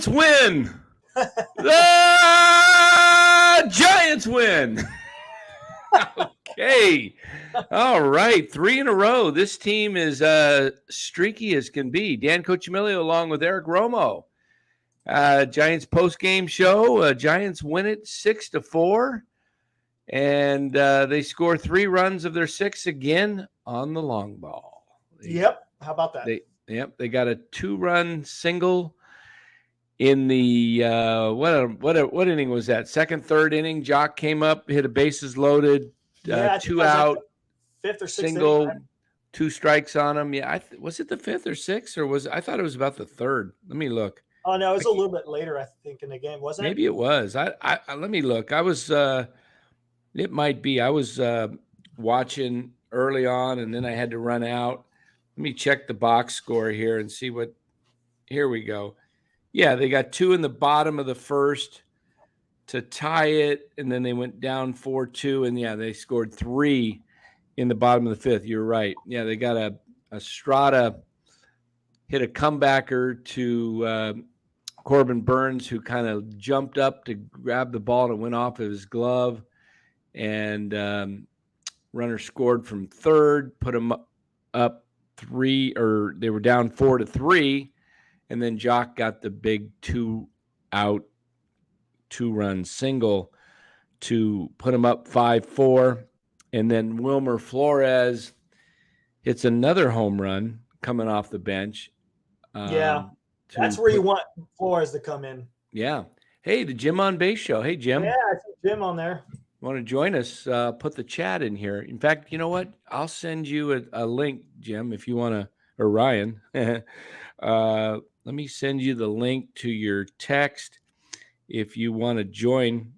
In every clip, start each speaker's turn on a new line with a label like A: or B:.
A: Giants win. The Giants win. Okay. All right. 3 in a row. This team is streaky as can be. Dan Cochimilio along with Eric Romo. Giants post-game show. Giants win it 6-4. And they score 3 runs of their 6 again on the long ball.
B: Yep. How about that?
A: They got a 2-run single in the what inning was that? Second, third inning. Jock came up, hit a bases loaded, 2 out,
B: like 5th or 6th
A: single,
B: inning,
A: 2 strikes on him. Yeah, was it the 5th or 6th, or I thought it was about the 3rd. Let me look.
B: Oh no, it was a little bit later, I think, in the game, wasn't it?
A: Maybe it was. I let me look. I was it might be. I was watching early on, and then I had to run out. Let me check the box score here and see what. Here we go. Yeah, they got 2 in the bottom of the first to tie it, and then they went down 4-2, and yeah, they scored 3 in the bottom of the 5th. You're right. Yeah, they got a Strata hit a comebacker to Corbin Burns, who kind of jumped up to grab the ball and went off of his glove, and runner scored from third, put them up 3, or they were down 4-3. And then Jock got the big 2-out, 2-run single to put him up 5-4. And then Wilmer Flores hits another home run coming off the bench.
B: That's where you want Flores to come in.
A: Yeah. Hey, the Jim on Base show. Hey, Jim.
B: Yeah, I see Jim on there.
A: Want to join us? Put the chat in here. In fact, you know what? I'll send you a link, Jim, if you want to, or Ryan. Let me send you the link to your text if you want to join.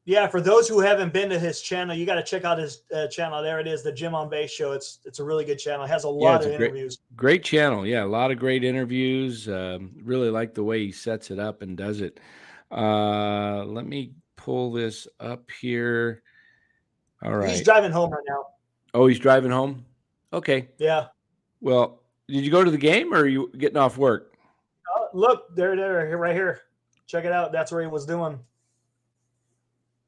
B: Yeah, for those who haven't been to his channel, you got to check out his channel. There it is, the Jim on Base show. It's a really good channel. It has a lot of interviews.
A: Great channel. Yeah, a lot of great interviews. Really like the way he sets it up and does it. Let me pull this up here. All right.
B: He's driving home right now.
A: Oh, he's driving home? Okay.
B: Yeah.
A: Well, did you go to the game, or are you getting off work?
B: Look, there, right here. Check it out. That's where he was doing.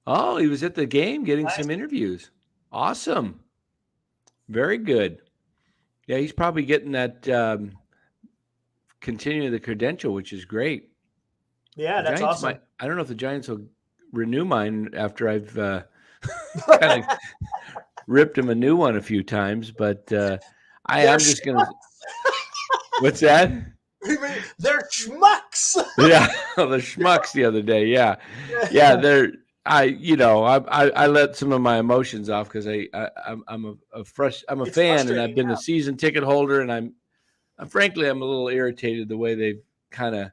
A: Oh, he was at the game getting some interviews. Awesome. Very good. Yeah, he's probably getting that continuing the credential, which is great.
B: Yeah, that's awesome.
A: I don't know if the Giants will renew mine after I've kind of ripped him a new one a few times, but I'm just going to – what's that?
B: They're schmucks.
A: Yeah, the schmucks the other day. Yeah, they're. I let some of my emotions off because I'm a fan, and I've been a season ticket holder, and I'm frankly I'm a little irritated the way they've kind of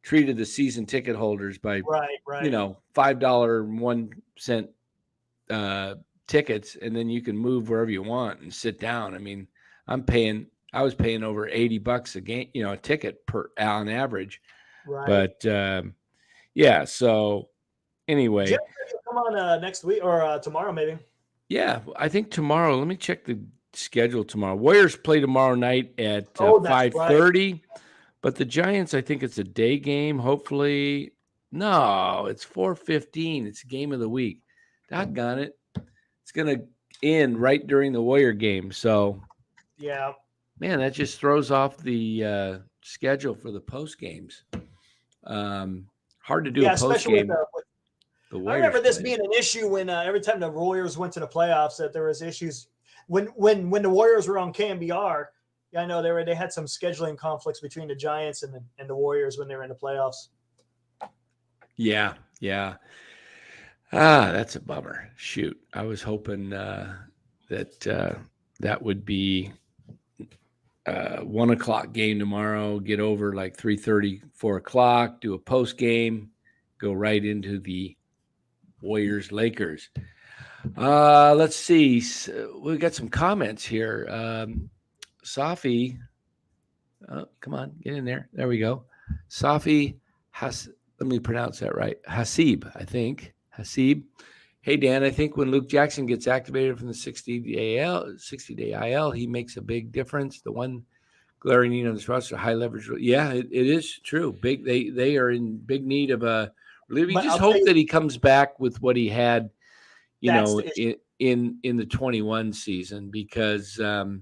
A: treated the season ticket holders by $5.01 tickets, and then you can move wherever you want and sit down. I mean, I was paying over $80 a game, a ticket on average.
B: Right.
A: But so anyway.
B: Jim, come on next week or tomorrow maybe.
A: Yeah, I think tomorrow. Let me check the schedule tomorrow. Warriors play tomorrow night at 5:30. Right. But the Giants, I think it's a day game, hopefully. No, it's 4:15. It's game of the week. Doggone it. It's going to end right during the Warrior game. So,
B: yeah.
A: Man, that just throws off the schedule for the post games. Hard to do a post game.
B: I remember this being an issue when every time the Warriors went to the playoffs, that there was issues when the Warriors were on KMBR. Yeah, I know they had some scheduling conflicts between the Giants and the Warriors when they were in the playoffs.
A: Yeah. That's a bummer. Shoot, I was hoping that would be 1 o'clock game tomorrow. Get over like 3:30, 4 o'clock. Do a post game. Go right into the Warriors Lakers. Let's see. We got some comments here. Safi, come on, get in there. There we go. Safi let me pronounce that right. Hasib, I think. Hasib. Hey, Dan, I think when Luke Jackson gets activated from the 60-day IL, he makes a big difference. The one glaring need on this roster, high leverage. Yeah, it is true. Big. They are in big need of a reliever. You
B: But
A: just
B: I'll tell
A: hope
B: you,
A: that he comes back with what he had,
B: that's the issue.
A: in the 21 season, because the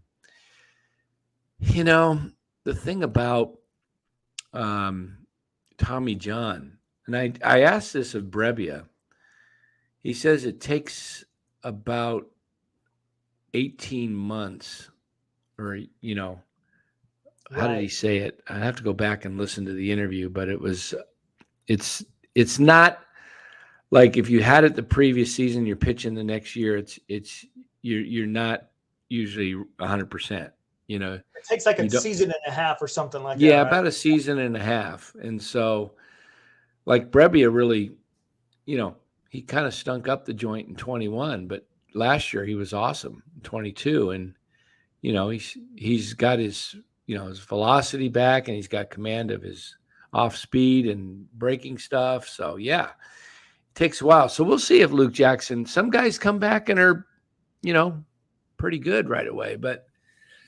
A: thing about Tommy John, and I asked this of Brebbia. He says it takes about 18 months, or how did he
B: Right.
A: say it? I have to go back and listen to the interview, but it's not like if you had it the previous season, you're pitching the next year. You're not usually 100%.
B: It takes like a season and a half or something like that.
A: Yeah,
B: right?
A: about a season and a half. And so, like Brebbia really, he kind of stunk up the joint in 21, but last year he was awesome in 22, and he's got his his velocity back, and he's got command of his off speed and breaking stuff. So yeah, it takes a while. So we'll see if Luke Jackson. Some guys come back and are pretty good right away, but.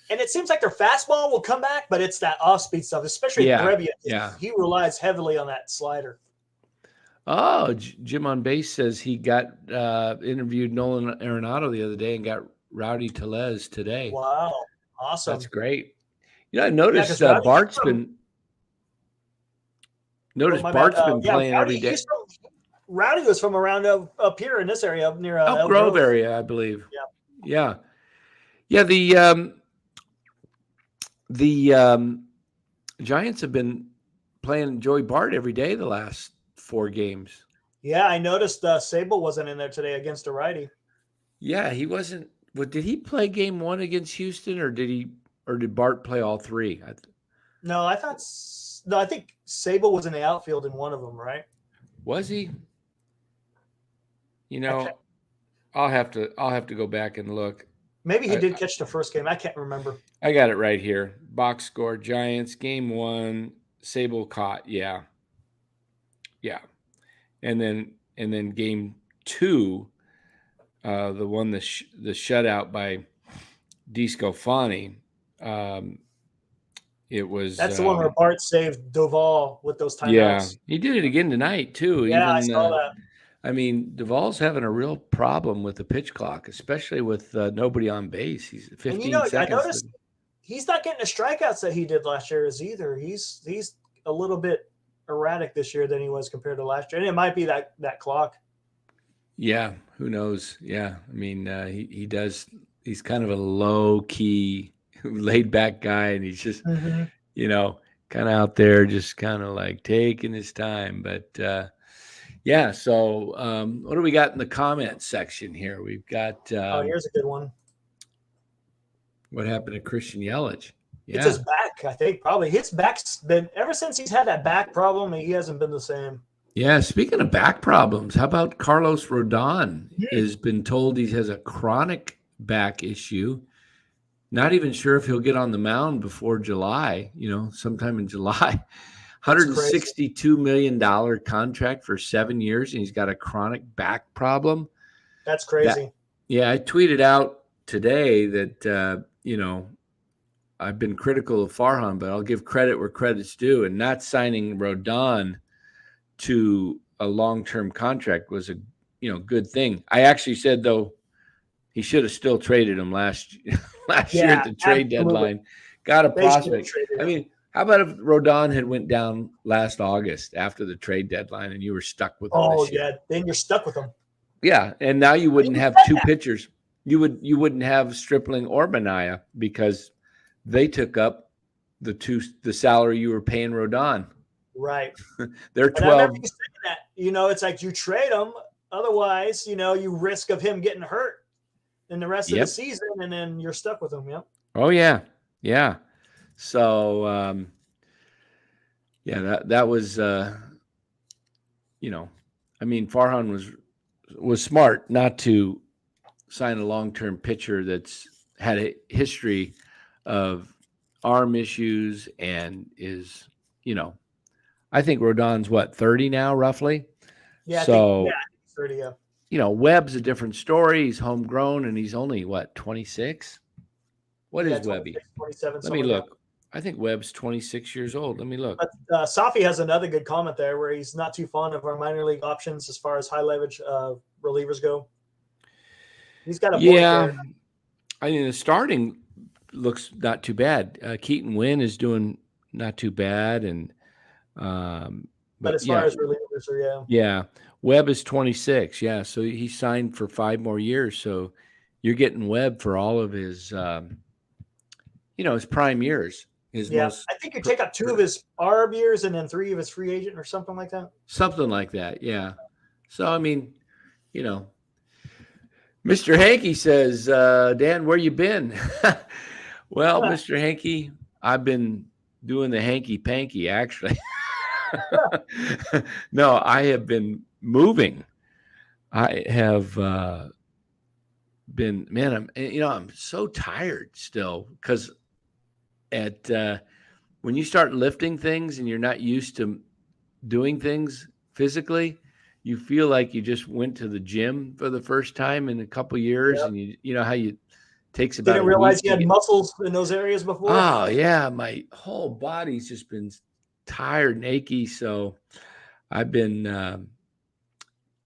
B: And it seems like their fastball will come back, but it's that off-speed stuff, especially Brebbia.
A: Yeah.
B: He relies heavily on that slider.
A: Oh, Jim on base says he got interviewed Nolan Arenado the other day and got Rowdy Tellez today.
B: Wow. Awesome.
A: That's great. I noticed Bart's been playing every day.
B: Rowdy was from around up here in this area, up near
A: Elk Grove area, I believe. Yeah. The Giants have been playing Joey Bart every day the last 4 games.
B: Yeah, I noticed Sable wasn't in there today against a righty.
A: Yeah, he wasn't. But did he play game 1 against Houston, or did Bart play all 3?
B: No, I think Sable was in the outfield in one of them, right?
A: Was he? I'll have to go back and look.
B: Maybe he did catch the first game. I can't remember.
A: I got it right here. Box score: Giants game 1, Sable caught. Yeah. And then game 2, the one the shutout by DeScofani. It was
B: that's the one where Bart saved Duvall with those timeouts.
A: Yeah, he did it again tonight too.
B: Yeah, I saw that.
A: I mean, Duvall's having a real problem with the pitch clock, especially with nobody on base. He's 15 seconds.
B: I noticed he's not getting the strikeouts that he did last year either. He's a little bit erratic this year than he was compared to last year, and it might be that clock.
A: Yeah, who knows? Yeah, I mean, he does. He's kind of a low key, laid back guy, and he's just kind of out there, just kind of like taking his time, but. Yeah, so what do we got in the comments section here? We've got
B: here's a good one.
A: What happened to Christian Yelich? Yeah.
B: It's his back, I think, probably. His back's been, ever since he's had that back problem, he hasn't been the same.
A: Yeah, speaking of back problems, how about Carlos Rodon? Has been told he has a chronic back issue. Not even sure if he'll get on the mound before July, sometime in July. $162 million contract for 7 years, and he's got a chronic back problem.
B: That's crazy.
A: I tweeted out today that, I've been critical of Farhan, but I'll give credit where credit's due, and not signing Rodon to a long-term contract was a, good thing. I actually said, though, he should have still traded him last year at the trade deadline. Got a prospect. I mean, how about if Rodon had went down last August after the trade deadline and you were stuck with him?
B: Oh, yeah. Then you're stuck with him.
A: Yeah. And now you wouldn't have 2 pitchers. You wouldn't have Stripling or Manaea because they took up the salary you were paying Rodon.
B: Right.
A: They're 12.
B: I remember you saying that. It's like you trade him. Otherwise, you risk of him getting hurt in the rest of the season, and then you're stuck with him. Yep. Oh, yeah. Yeah. So, that was, Farhan was smart not to sign a long-term pitcher that's had a history of arm issues and is, I think Rodon's 30 now, roughly. Yeah.
A: So,
B: 30. Yeah.
A: Webb's a different story. He's homegrown and he's only 26. What is Webby?
B: 27.
A: Let me look. I think Webb's 26 years old. Let me look.
B: But Safi has another good comment there where he's not too fond of our minor league options as far as high leverage relievers go. He's got a point there.
A: I mean, the starting looks not too bad. Keaton Wynn is doing not too bad, and
B: but as far as relievers,
A: yeah, Webb is 26. Yeah, so he signed for 5 more years. So you're getting Webb for all of his, his prime years.
B: I think you take up 2 of his ARB years and then 3 of his free agent or something like that.
A: Something like that, yeah. So I mean, Mr. Hankey says, Dan, where you been? Well, Mr. Hankey, I've been doing the hanky-panky, actually. No, I have been moving. I have been, man, I'm so tired still because when you start lifting things and you're not used to doing things physically, you feel like you just went to the gym for the first time in a couple of years. Yep. And you know how you takes about.
B: Didn't realize you had muscles in those areas before.
A: Oh yeah, my whole body's just been tired and achy. So I've been.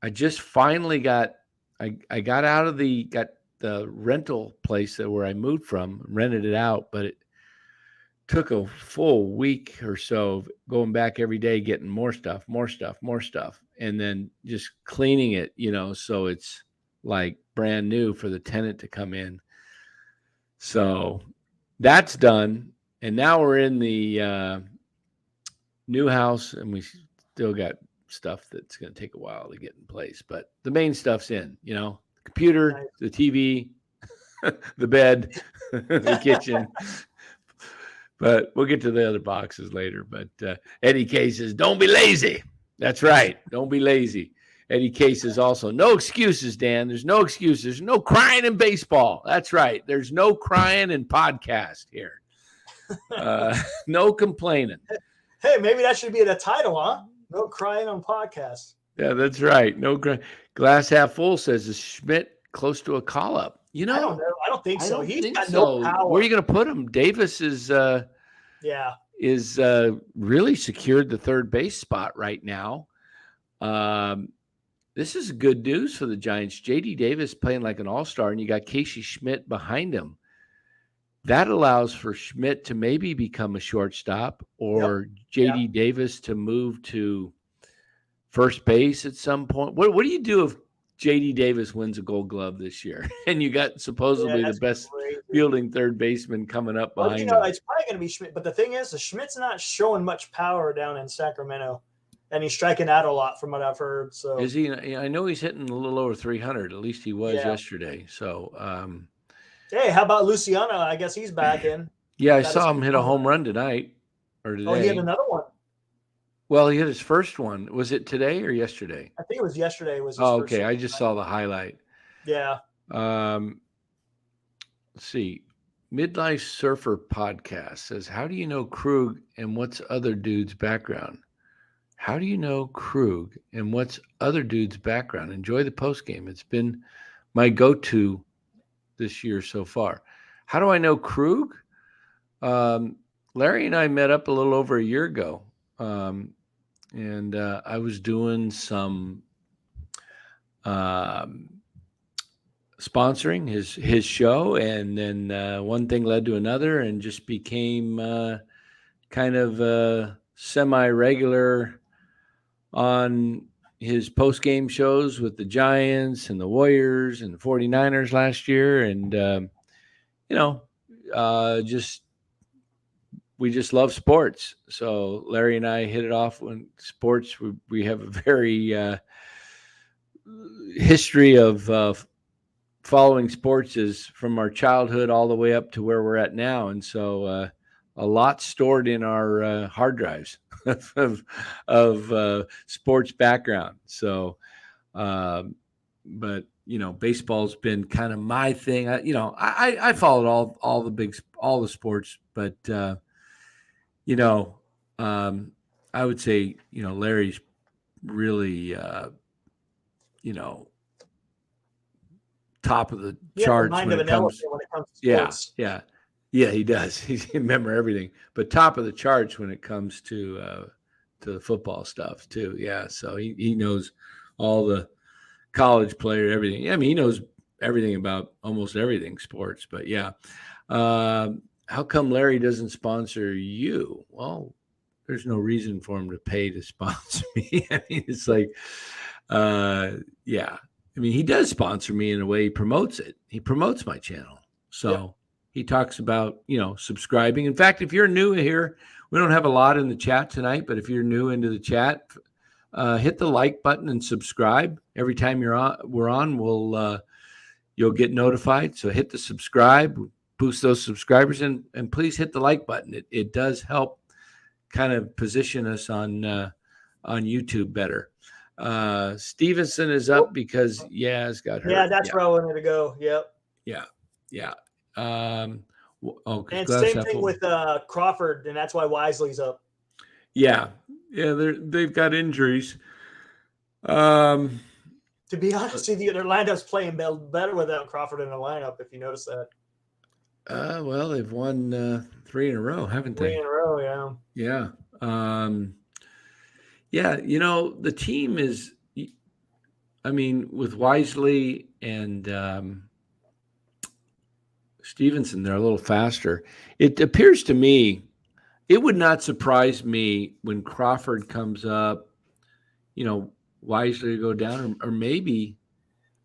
A: I just finally got. I got out of the rental place where I moved from, rented it out, but it took a full week or so of going back every day, getting more stuff, and then just cleaning it, so it's like brand new for the tenant to come in. So that's done. And now we're in the new house, and we still got stuff that's going to take a while to get in place. But the main stuff's in, the computer, the TV, the bed, the kitchen. But we'll get to the other boxes later. But Eddie K says, don't be lazy. That's right. Don't be lazy. Eddie K says also, no excuses, Dan. There's no excuses. There's no crying in baseball. That's right. There's no crying in podcast here. No complaining.
B: Hey, maybe that should be the title, huh? No crying on podcast.
A: Yeah, that's right. No crying. Glass half full says, is Schmidt close to a call-up?
B: I don't know. I don't think so. He's got no power.
A: Where are you going to put him? Davis is really secured the third base spot right now. This is good news for the Giants. J.D. Davis playing like an all-star, and you got Casey Schmidt behind him. That allows for Schmidt to maybe become a shortstop, or J.D. Davis to move to first base at some point. What do you do if J.D. Davis wins a Gold Glove this year, and you got supposedly the best fielding third baseman coming up behind him?
B: It's probably going to be Schmidt. But the thing is, Schmidt's not showing much power down in Sacramento, and he's striking out a lot from what I've heard. So
A: is he? I know he's hitting a little over 300. At least he was yesterday. So,
B: hey, how about Luciano? I guess he's back in.
A: Yeah, I saw him hit a home run tonight or today.
B: Oh, he had another one.
A: Well, he hit his first one. Was it today or yesterday?
B: I think it was yesterday.
A: Okay. I just saw the highlight.
B: Yeah.
A: Let's see. Midlife Surfer Podcast says, how do you know Krug and what's other dude's background? How do you know Krug and what's other dude's background? Enjoy the postgame. It's been my go-to this year so far. How do I know Krug? Larry and I met up a little over a year ago. And I was doing some sponsoring his show, and then one thing led to another, and just became kind of semi-regular on his post-game shows with the Giants and the Warriors and the 49ers last year. And, we just love sports. So Larry and I hit it off when sports, we have a very history of following sports is from our childhood all the way up to where we're at now. And so a lot stored in our hard drives of sports background. So, but baseball's been kind of my thing. I followed all the sports, but I would say, Larry's really, top of the charts when it comes to sports. Yeah. Yeah, he does. He remember everything, but top of the charts when it comes to the football stuff too. Yeah, so he knows all the college player, everything. I mean, he knows everything about almost everything sports. But yeah, how come Larry doesn't sponsor you? Well, there's no reason for him to pay to sponsor me. I mean, it's like, yeah. I mean, he does sponsor me in a way. He promotes it. He promotes my channel. So. Yep. He talks about, subscribing. In fact, if you're new here, we don't have a lot in the chat tonight, but if you're new into the chat, hit the like button and subscribe. Every time we're on, you'll get notified. So hit the subscribe, boost those subscribers, and please hit the like button. It does help kind of position us on YouTube better. Stevenson is up because Yaz got hurt.
B: Yeah, that's where I wanted to go. Yep.
A: Yeah.
B: And same thing with Crawford, and that's why Wisely's up.
A: Yeah, they've got injuries.
B: To be honest with you, their lineup's playing better without Crawford in the lineup. If you notice that.
A: Well, they've won 3 in a row, haven't they?
B: 3 in a row, yeah.
A: Yeah. The team is. I mean, with Wisely and. Stevenson, they're a little faster. It appears to me, it would not surprise me when Crawford comes up, Wisely to go down, or maybe,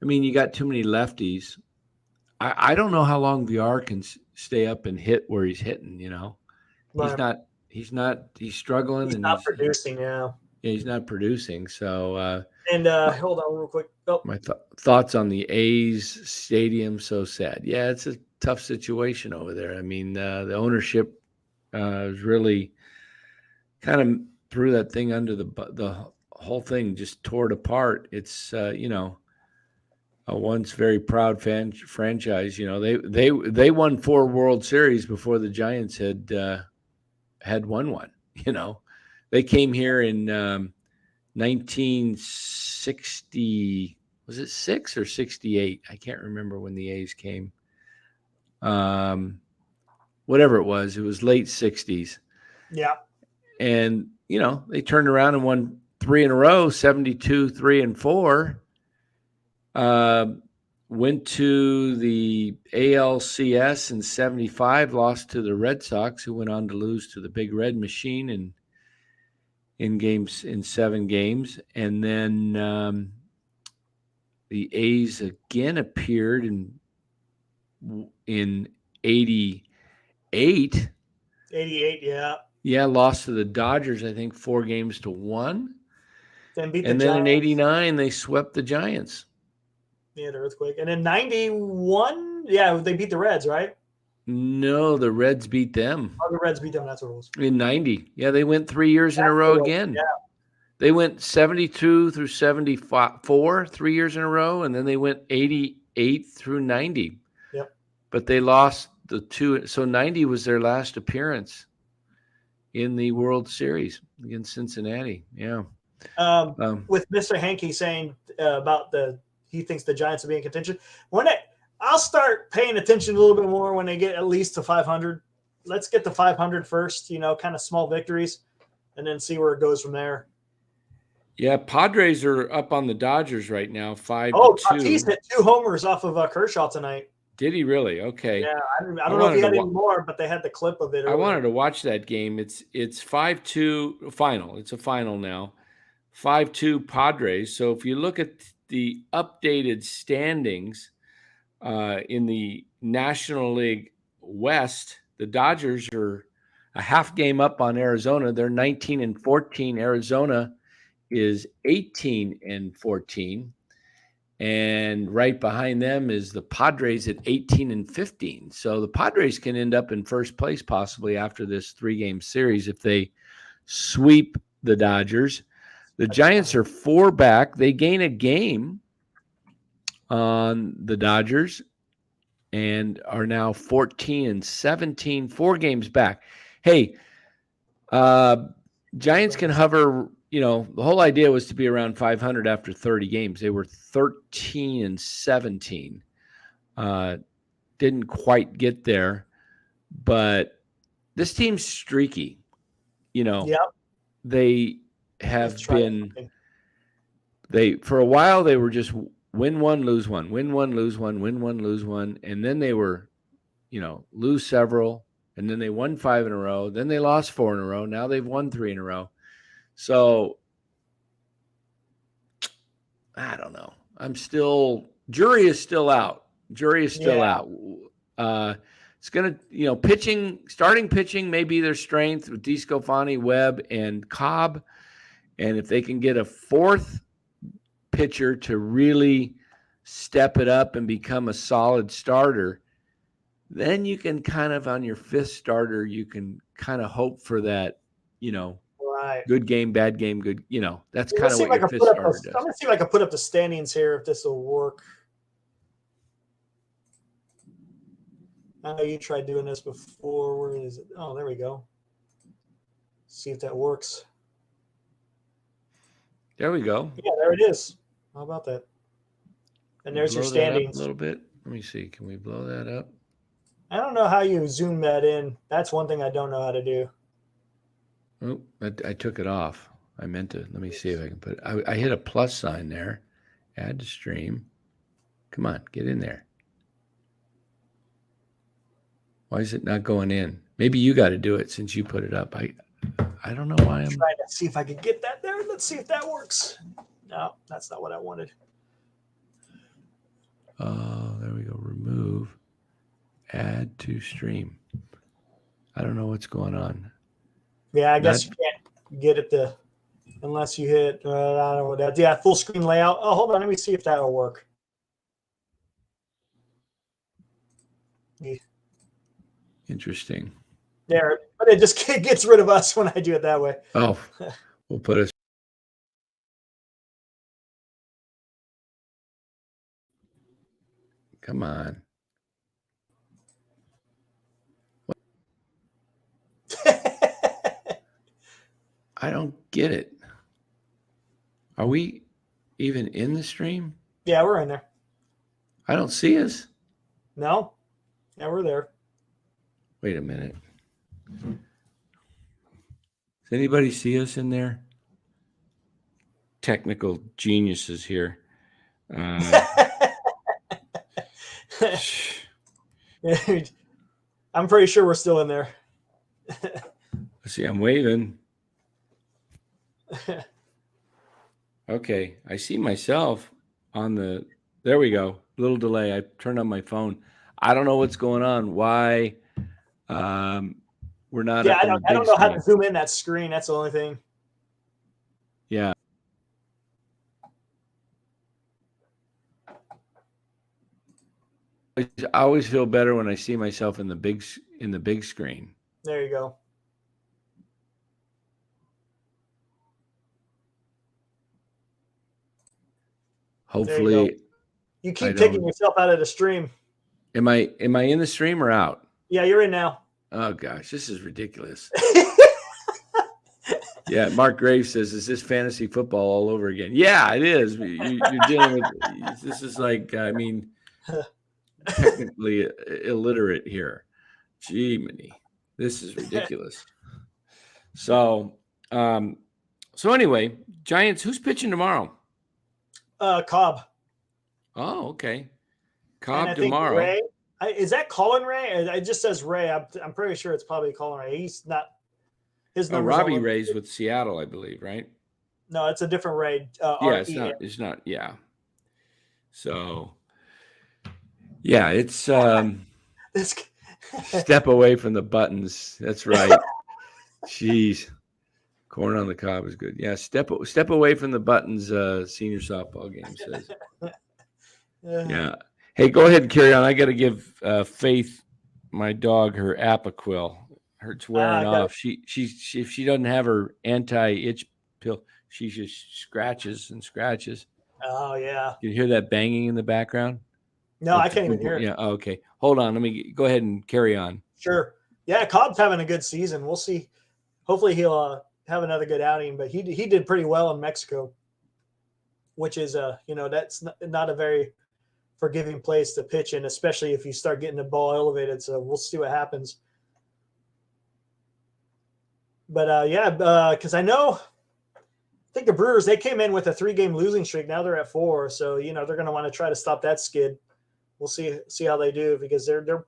A: I mean, you got too many lefties. I don't know how long VR can stay up and hit where he's hitting, Right. He's struggling.
B: He's not producing now.
A: Yeah, he's not producing. So,
B: hold on real quick. Oh.
A: My thoughts on the A's stadium, so sad. Yeah, it's a tough situation over there. I mean, the ownership is really kind of threw that thing under the whole thing, just tore it apart. It's a once very proud franchise. They won 4 World Series before the Giants had won one. They came here in 1960. Was it 6 or 68? I can't remember when the A's came. Whatever it was late 60s.
B: Yeah.
A: And, they turned around and won 3 in a row, 72, 3 and 4. Went to the ALCS in 75, lost to the Red Sox, who went on to lose to the Big Red Machine in 7 games. And then the A's again appeared in 88.
B: 88, yeah.
A: Yeah, lost to the Dodgers, I think 4-1.
B: Then beat the
A: and then
B: Giants.
A: In 89, they swept the Giants.
B: Yeah, the earthquake. And in 91, yeah, they beat the Reds, right?
A: No, the Reds beat them.
B: Oh, the Reds beat them. That's what it was.
A: In 90. Yeah, they went 3 years in a row again.
B: Yeah.
A: They went 72 through 74, 3 years in a row, and then they went 88 through 90.
B: Yep.
A: But they lost the 2. So 90 was their last appearance in the World Series against Cincinnati. Yeah.
B: With Mr. Hankey saying about he thinks the Giants will be in contention. I'll start paying attention a little bit more when they get at least to 500. Let's get to 500 first, kind of small victories, and then see where it goes from there.
A: Yeah, Padres are up on the Dodgers right now, 5-2.
B: Oh, Tatis hit 2 homers off of Kershaw tonight.
A: Did he really? Okay.
B: Yeah, I don't know if he had any more, but they had the clip of it.
A: I wanted to watch that game. It's 5-2 final. It's a final now. 5-2 Padres. So if you look at the updated standings in the National League West, the Dodgers are a half game up on Arizona. They're 19-14. Arizona is 18-14. And right behind them is the Padres at 18-15. So the Padres can end up in first place possibly after this 3-game series if they sweep the Dodgers. The Giants are 4 back. They gain a game on the Dodgers and are now 14-17, 4 games back. Hey, Giants can hover. The whole idea was to be around 500 after 30 games. They were 13-17. Didn't quite get there. but this team's streaky.
B: Yeah.
A: They have been. For a while they were just win one, lose one, win one, lose one, win one, lose one, and then they were, lose several, and then they won 5 in a row, then they lost 4 in a row, now they've won 3 in a row. So I don't know. Jury is still out. It's going to, starting pitching may be their strength with DeSclafani, Webb, and Cobb. And if they can get a fourth pitcher to really step it up and become a solid starter, then you can kind of, on your fifth starter, you can kind of hope for that,
B: right.
A: Good game, bad game, good, that's kind of what your fifth starter does.
B: I'm going to see if I can put up the standings here, if this will work. I know you tried doing this before. Where is it? Oh, there we go. See if that works.
A: There we go.
B: Yeah, there it is. How about that? And there's your standings.
A: A little bit. Let me see. Can we blow that up?
B: I don't know how you zoom that in. That's one thing I don't know how to do.
A: Oh, I took it off. I meant to. Let me see if I can put it. I hit a plus sign there. Add to stream. Come on, get in there. Why is it not going in? Maybe you got to do it since you put it up. I don't know why I'm
B: trying to see if I could get that there. Let's see if that works. No, that's not what I wanted.
A: Oh, there we go. Remove. Add to stream. I don't know what's going on.
B: Yeah, I guess you can't get it unless you hit. I don't know what that. Yeah, full screen layout. Oh, hold on. Let me see if that'll work. Yeah.
A: Interesting.
B: There, but it just gets rid of us when I do it that way.
A: Oh, we'll put us. Come on. I don't get it. Are we even in the stream?
B: Yeah, we're in there.
A: I don't see us.
B: No. Yeah, we're there.
A: Wait a minute. Does anybody see us in there? Technical geniuses here.
B: I'm pretty sure we're still in there.
A: Let's see, I'm waving. Okay, I see myself on the. There we go. Little delay. I turned on my phone. I don't know what's going on. Why? We're not.
B: Yeah, I don't know how to zoom in that screen. That's the only thing.
A: Yeah. I always feel better when I see myself in the big screen.
B: There you go.
A: Hopefully,
B: you keep taking yourself out of the stream.
A: Am I in the stream or out?
B: Yeah, you're in now.
A: Oh gosh, this is ridiculous. Yeah, Mark Graves says, "Is this fantasy football all over again?" Yeah, it is. You're dealing with this is like, I mean, technically illiterate here. Gee, many. This is ridiculous. So anyway, Giants. Who's pitching tomorrow?
B: Cobb.
A: Oh, okay. Cobb tomorrow.
B: Ray, is that Colin Ray? It just says Ray. I'm pretty sure it's probably Colin Ray. He's not. His number.
A: Robbie Ray's with Seattle, I believe, right?
B: No, it's a different Ray.
A: Yeah, it's not. Yeah. So. Yeah, it's step away from the buttons. That's right. Jeez. Corn on the cob is good. Yeah, step away from the buttons, senior softball game says. Yeah. Hey, go ahead and carry on. I got to give Faith, my dog, her Apoquil. It's wearing off. She if she doesn't have her anti-itch pill, she just scratches and scratches.
B: Oh yeah.
A: You hear that banging in the background?
B: No, I can't even hear it.
A: Yeah. Oh, okay. Hold on. Let me go ahead and carry on.
B: Sure. Yeah, Cobb's having a good season. We'll see. Hopefully he'll have another good outing, but he did pretty well in Mexico, which is that's not a very forgiving place to pitch in, especially if you start getting the ball elevated. So we'll see what happens. But because I think the Brewers, they came in with a 3-game losing streak. Now they're at 4, so they're going to want to try to stop that skid. We'll see how they do, because they're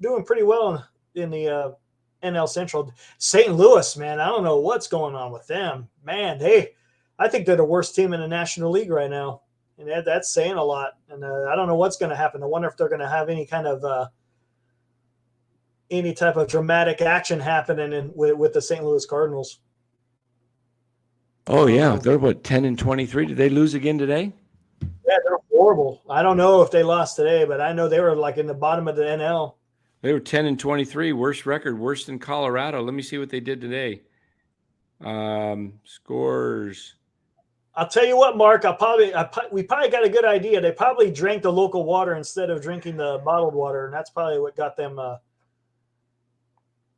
B: doing pretty well in the NL Central. St. Louis, man, I don't know what's going on with them. Man, I think they're the worst team in the National League right now, and that's saying a lot. And I don't know what's going to happen. I wonder if they're going to have any kind of any type of dramatic action happening with the St. Louis Cardinals.
A: Oh yeah, they're 10-23. Did they lose again today?
B: Yeah, they're horrible. I don't know if they lost today, but I know they were like in the bottom of the NL.
A: They were 10-23, worst record, worse than Colorado. Let me see what they did today. Scores.
B: I'll tell you what, Mark. We probably got a good idea. They probably drank the local water instead of drinking the bottled water, and that's probably what got them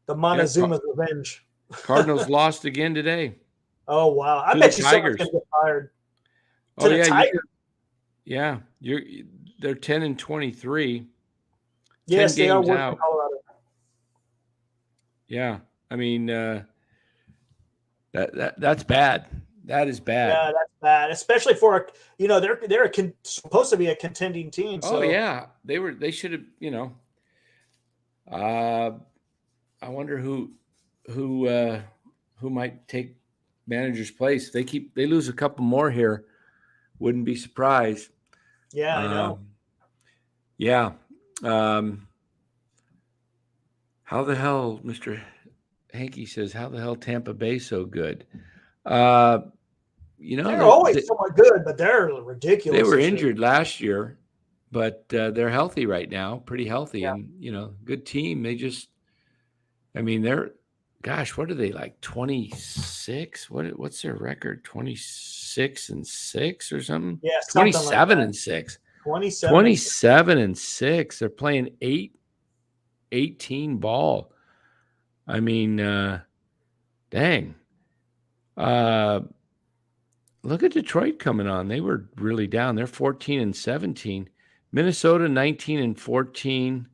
B: the Montezuma's revenge.
A: Cardinals lost again today.
B: Oh wow! I bet you someone's gonna get fired.
A: To the Tigers. Yeah, they're 10-23.
B: Yes, they are worse
A: out.
B: than Colorado.
A: Yeah, I mean that's bad. That is bad.
B: Yeah, that's bad, especially for they're supposed to be a contending team. So.
A: Oh yeah, they should have. I wonder who might take manager's place. They lose a couple more here, wouldn't be surprised.
B: Yeah, I know.
A: Yeah. How the hell, Mr. Hankey says, how the hell Tampa Bay so good? They're
B: always somewhat good, but they're ridiculous.
A: They were injured last year, but they're healthy right now, pretty healthy,
B: yeah.
A: And good team. They just, they're, gosh, what are they, like 26? What's their record? 26-6 or something?
B: Yeah,
A: 27-6. 27-6. They're playing 18 ball. Dang. Look at Detroit coming on. They were really down. They're 14-17. Minnesota 19-14.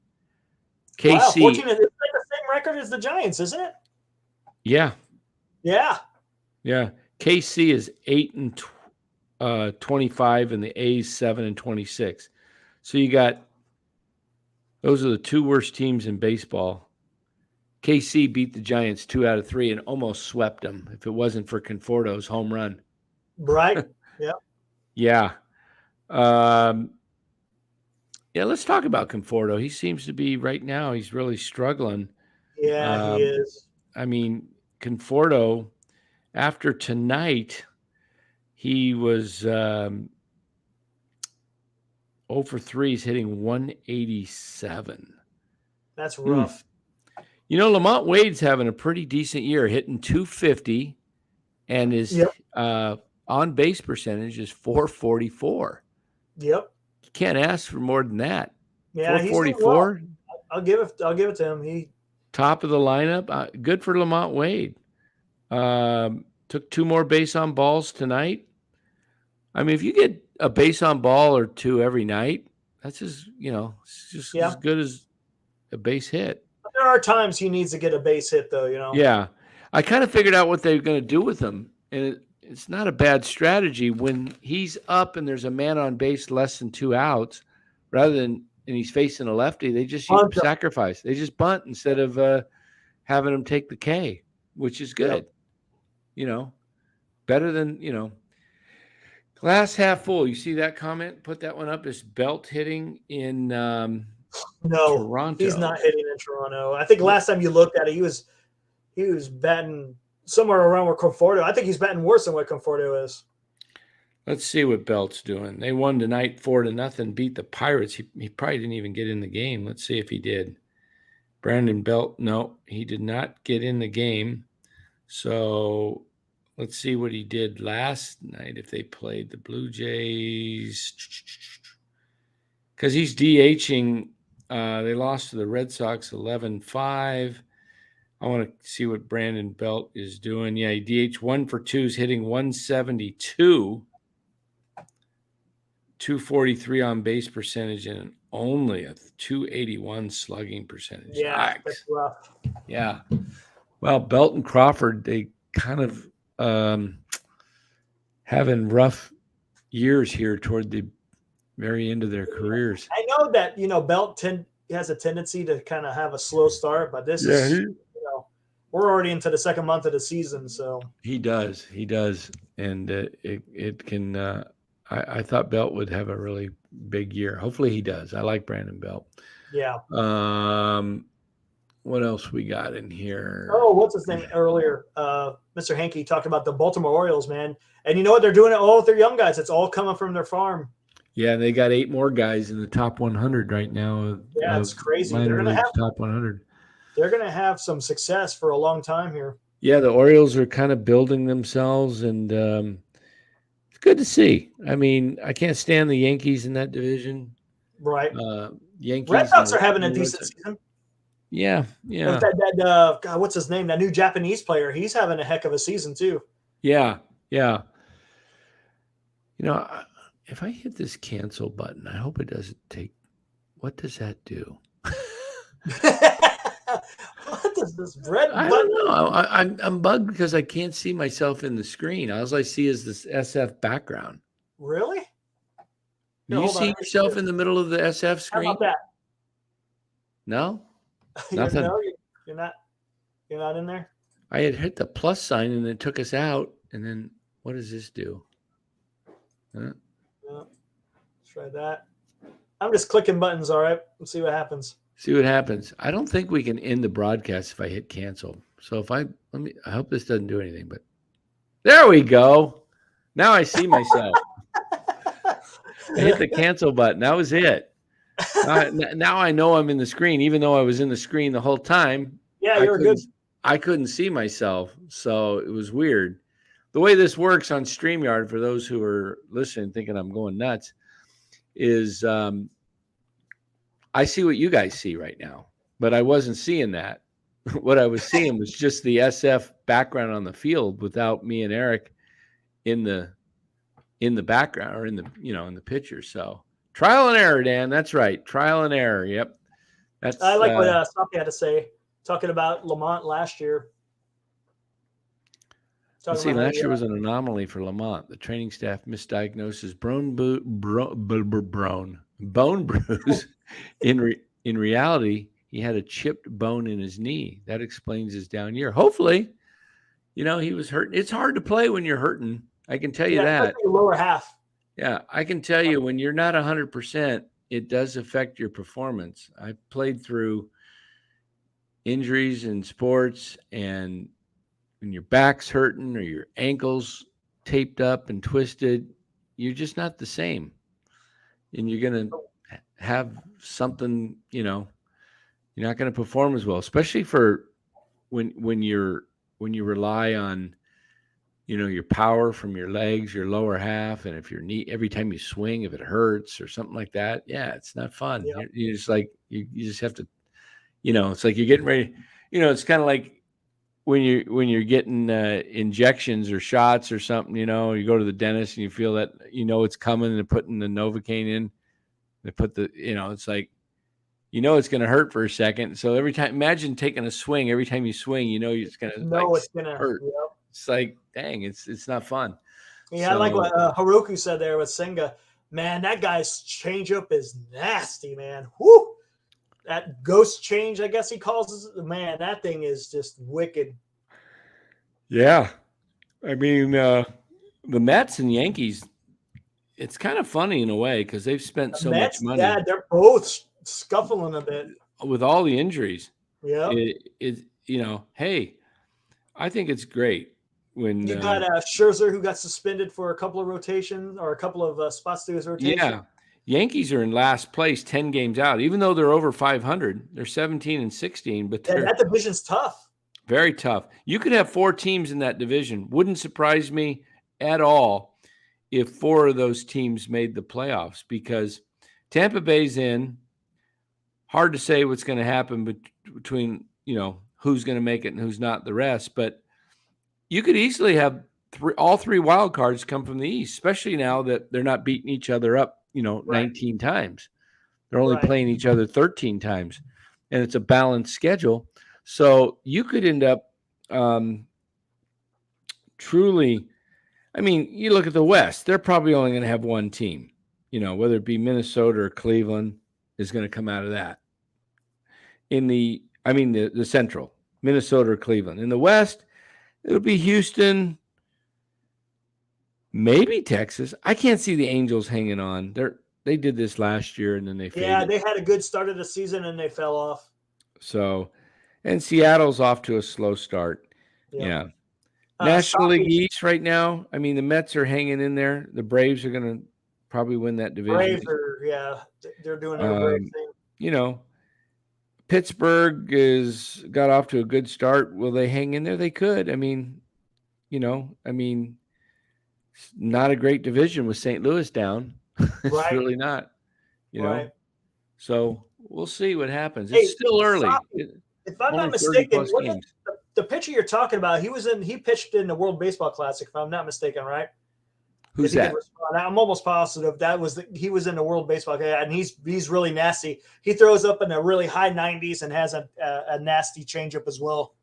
A: KC.
B: Wow, 14 is like the same record as the Giants, isn't it?
A: Yeah.
B: Yeah.
A: Yeah. KC is 8-25, and the A's 7-26. So those are the two worst teams in baseball. KC beat the Giants 2 out of 3 and almost swept them if it wasn't for Conforto's home run.
B: Right. Yeah.
A: Yeah. Let's talk about Conforto. He seems to be right now, he's really struggling.
B: Yeah, he is.
A: Conforto, after tonight, he was 0 for 3. He's hitting 187.
B: That's rough.
A: Lamont Wade's having a pretty decent year, hitting 250, and his on base percentage is 444.
B: Yep.
A: You can't ask for more than that.
B: Yeah,
A: 444.
B: I'll give it to him. He
A: top of the lineup. Good for Lamont Wade. Took 2 more base on balls tonight. If you get a base on ball or 2 every night, that's just as good as a base hit.
B: There are times he needs to get a base hit, though.
A: Yeah, I kind of figured out what they're going to do with him, and it's not a bad strategy. When he's up and there's a man on base less than 2 outs, and he's facing a lefty, they just sacrifice. They just bunt instead of having him take the K, which is good. Yep. Better than glass half full. You see that comment? Put that one up. Is Belt hitting in Toronto?
B: He's not hitting in Toronto. I think last time you looked at it, he was batting somewhere around where Conforto. I think he's batting worse than what Conforto is.
A: Let's see what Belt's doing. They won tonight 4-0, beat the Pirates. He probably didn't even get in the game. Let's see if he did. Brandon Belt, no, he did not get in the game. So let's see what he did last night if they played the Blue Jays. Because he's DHing. They lost to the Red Sox 11-5. I want to see what Brandon Belt is doing. Yeah, he DH 1 for 2, is hitting 172, 243 on base percentage, and only a 281 slugging percentage.
B: Yeah, that's rough.
A: Yeah. Well, Belt and Crawford, they kind of having rough years here toward the very end of their careers.
B: I know that Belt has a tendency to kind of have a slow start, but this is we're already into the second month of the season, so
A: he does, and it can. I thought Belt would have a really big year. Hopefully, he does. I like Brandon Belt.
B: Yeah.
A: What else we got in here?
B: Oh, what's his name earlier? Mr. Hankey talked about the Baltimore Orioles, man. And you know what? They're doing it all with their young guys. It's all coming from their farm.
A: Yeah, they got 8 more guys in the top 100 right now.
B: Yeah, it's crazy. They're going to have
A: top 100.
B: They're going to have some success for a long time here.
A: Yeah, the Orioles are kind of building themselves, and it's good to see. I mean, I can't stand the Yankees in that division.
B: Right.
A: Yankees.
B: Red Sox are having a decent season.
A: Yeah.
B: That God, what's his name? That new Japanese player. He's having a heck of a season too.
A: Yeah. If I hit this cancel button, I hope it doesn't take. What does that do?
B: What does this red button?
A: I don't know. I'm bugged because I can't see myself in the screen. All I see is this SF background.
B: Really?
A: Do you see yourself in the middle of the SF screen?
B: How about that?
A: No? Nothing.
B: You're not in there?
A: I had hit the plus sign and it took us out. And then what does this do?
B: Huh? Yeah. Try that. I'm just clicking buttons, all right? Let's see what happens.
A: I don't think we can end the broadcast if I hit cancel. So I hope this doesn't do anything, but there we go. Now I see myself. I hit the cancel button. That was it. Now I know I'm in the screen, even though I was in the screen the whole time.
B: Yeah, you were good.
A: I couldn't see myself, so it was weird. The way this works on StreamYard, for those who are listening, thinking I'm going nuts, is I see what you guys see right now, but I wasn't seeing that. What I was seeing was just the SF background on the field without me and Eric in the background or in the picture. So trial and error, Dan. That's right. Trial and error. Yep.
B: I like what Sophie had to say, talking about Lamont last year.
A: Last year was an anomaly for Lamont. The training staff misdiagnosed as bone bruise. In reality, he had a chipped bone in his knee. That explains his down year. Hopefully, he was hurting. It's hard to play when you're hurting. I can tell you that.
B: Your lower half.
A: Yeah, I can tell you when you're not 100%, it does affect your performance. I played through injuries in sports, and when your back's hurting or your ankles taped up and twisted, you're just not the same. And you're going to have something, you're not going to perform as well, especially for when you rely on, your power from your legs, your lower half. And if your knee, every time you swing, if it hurts or something like that, it's not fun. Yeah. You're just like, you just have to, it's like you're getting ready, it's kind of like when you're getting injections or shots or something, you go to the dentist and you feel that, it's coming and they're putting the Novocaine in. They put it's like, it's going to hurt for a second. So every time, imagine taking a swing. Every time you swing, it's going to hurt. Yep. It's like, dang, it's not fun.
B: Yeah, so, I like what Haruku said there with Senga. Man, that guy's changeup is nasty, man. Whoo! That ghost change, I guess he calls it. Man, that thing is just wicked.
A: Yeah. I mean, the Mets and Yankees, it's kind of funny in a way because they've spent so much money.
B: Yeah, they're both scuffling a bit.
A: With all the injuries.
B: Yeah.
A: Hey, I think it's great. When
B: you got Scherzer, who got suspended for a couple of rotations or a couple of spots to his rotation.
A: Yeah. Yankees are in last place, 10 games out. Even though they're over 500, they're 17-16. But
B: that division's tough.
A: Very tough. You could have 4 teams in that division. Wouldn't surprise me at all if 4 of those teams made the playoffs because Tampa Bay's in. Hard to say what's going to happen between, who's going to make it and who's not the rest. But you could easily have all 3 wild cards come from the East, especially now that they're not beating each other up, 19 times. They're only playing each other 13 times, and it's a balanced schedule. So you could end up truly, I mean, you look at the West, they're probably only going to have one team, whether it be Minnesota or Cleveland is going to come out of that. The Central, Minnesota or Cleveland. In the West, it'll be Houston, maybe Texas. I can't see the Angels hanging on. They did this last year and then they faded.
B: Yeah, they had a good start of the season and they fell off.
A: So, and Seattle's off to a slow start. Yeah. National League East right now. I mean, the Mets are hanging in there. The Braves are going to probably win that division.
B: Braves are, they're doing their Braves thing.
A: Pittsburgh got off to a good start. Will they hang in there? They could. I mean, not a great division with St. Louis down. It's
B: right.
A: really not,
B: right.
A: So we'll see what happens. It's still early.
B: If I'm not mistaken, the pitcher you're talking about, he pitched in the World Baseball Classic, if I'm not mistaken, right?
A: Who's that?
B: I'm almost positive he was in the World Baseball Classic, and he's really nasty. He throws up in the really high 90s and has a nasty changeup as well.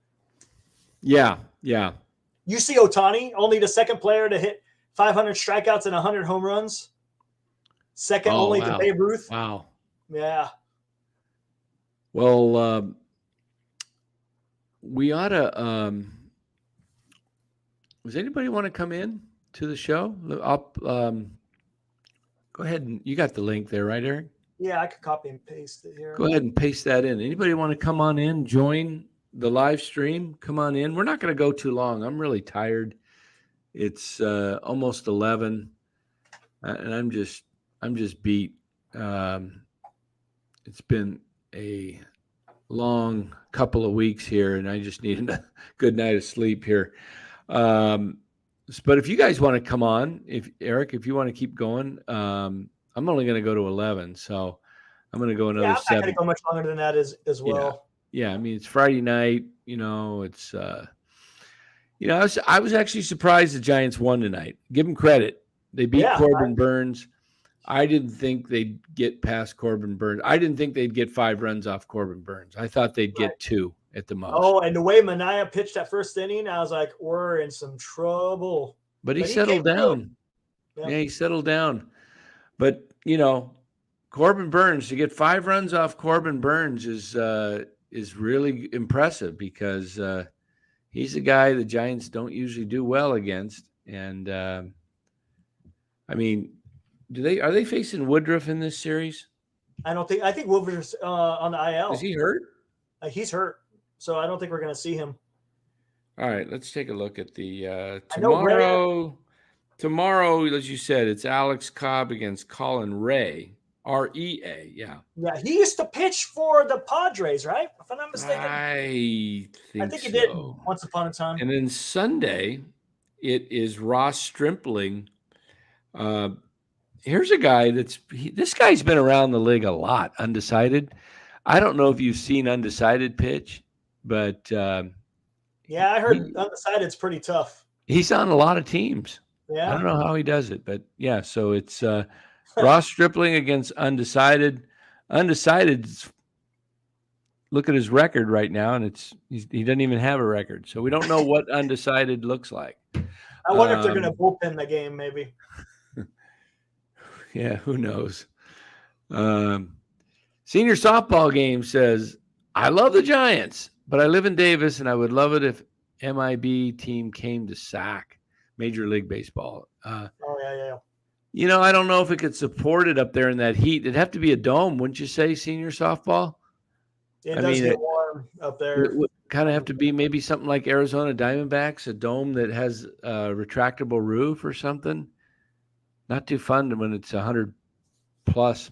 A: Yeah.
B: You see Ohtani, only the second player to hit 500 strikeouts and 100 home runs. Second only to Babe Ruth.
A: Wow.
B: Yeah.
A: Well, we ought to. Does anybody want to come in to the show? Go ahead and you got the link there, right, Eric?
B: Yeah, I could copy and paste it here.
A: Go ahead and paste that in. Anybody want to come on in, join the live stream? Come on in. We're not going to go too long. I'm really tired. It's almost 11, and I'm just beat. It's been a long couple of weeks here, and I just needed a good night of sleep here. But if you guys want to come on, if you want to keep going, I'm only going to go to 11, so I'm going to go another 7.
B: I'm not going to go much longer than that as well.
A: Yeah. I mean, it's Friday night. It's I was actually surprised the Giants won tonight. Give them credit. They beat Corbin Burns. I didn't think they'd get past Corbin Burns. I didn't think they'd get 5 runs off Corbin Burns. I thought they'd get 2 at the most.
B: Oh, and the way Mania pitched that first inning, I was like, we're in some trouble.
A: But he settled down. Yeah, he settled down. But, Corbin Burns, to get 5 runs off Corbin Burns is really impressive because he's a guy the Giants don't usually do well against. And, I mean, are they facing Woodruff in this series?
B: I think Woodruff's on the IL.
A: Is he hurt?
B: He's hurt. So I don't think we're going to see him.
A: All right, let's take a look at the tomorrow. Tomorrow, as you said, it's Alex Cobb against Colin Rea. REA, yeah.
B: Yeah, he used to pitch for the Padres, right? If I'm not mistaken.
A: I think
B: he did once upon a time.
A: And then Sunday, it is Ross Stripling. Here's a guy this guy's been around the league a lot, undecided. I don't know if you've seen undecided pitch, but
B: I heard undecided's pretty tough.
A: He's on a lot of teams.
B: Yeah.
A: I don't know how he does it, but yeah, so it's Ross Stripling against undecided. Undecided, look at his record right now, and he doesn't even have a record. So we don't know what undecided looks like.
B: I wonder if they're going to bullpen the game, maybe.
A: Yeah, who knows? Senior softball game says, I love the Giants, but I live in Davis, and I would love it if MIB team came to SAC, Major League Baseball.
B: Yeah.
A: I don't know if it could support it up there in that heat. It'd have to be a dome, wouldn't you say, senior softball?
B: It does get warm up there.
A: It would kind of have to be maybe something like Arizona Diamondbacks, a dome that has a retractable roof or something. Not too fun when it's 100 plus.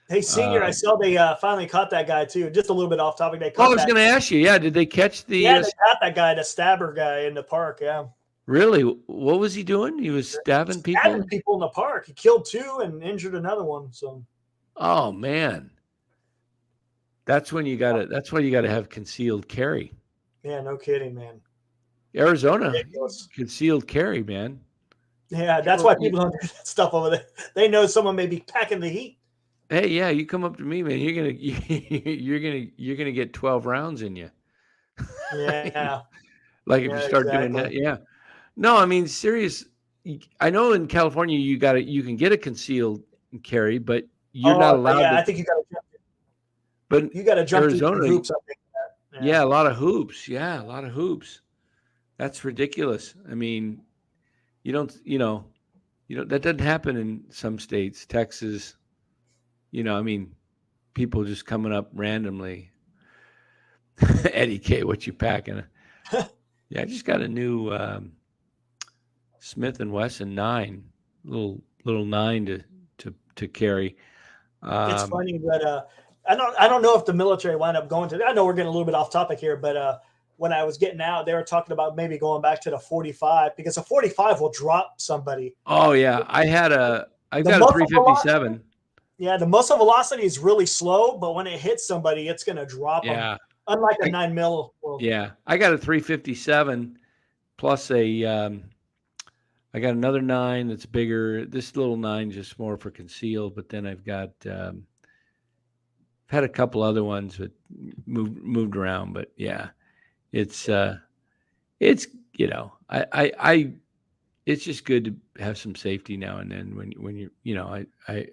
B: Hey, Senior, I saw they finally caught that guy, too. Just a little bit off topic.
A: I was going to ask you, did they catch the...
B: Yeah, they caught that guy, the stabber guy in the park, yeah.
A: Really? What was he doing? He was stabbing people?
B: Stabbing people in the park. He killed 2 and injured another one. So.
A: Oh, man. That's why you got to have concealed carry.
B: Yeah, no kidding, man.
A: Arizona, concealed carry, man.
B: Yeah, that's why people don't do that stuff over there. They know someone may be packing the heat.
A: Hey, yeah, you come up to me, man. You're gonna get 12 rounds in you.
B: Yeah.
A: Like if you start doing that, yeah. No, I mean, serious. I know in California you can get a concealed carry, but you're not allowed.
B: Yeah, I think you got to jump.
A: But
B: you got to jump
A: Arizona,
B: through hoops. I think.
A: Yeah, a lot of hoops. Yeah, a lot of hoops. That's ridiculous. I mean, that doesn't happen in some states. Texas, I mean, people just coming up randomly. Eddie K, what you packing? Yeah, I just got a new Smith & Wesson 9, little 9 to carry.
B: It's funny, but I don't know if the military wound up going to. I know we're getting a little bit off topic here, but when I was getting out, they were talking about maybe going back to the 45 because a 45 will drop somebody.
A: Oh yeah, I got a 357.
B: Yeah, the muscle velocity is really slow, but when it hits somebody, it's going to drop them. Unlike a 9 mil.
A: Yeah, I got a 357 plus a. I got another 9 that's bigger. This little 9 just more for conceal, but then I've got had a couple other ones that moved around. But yeah, it's I it's just good to have some safety now and then when you're I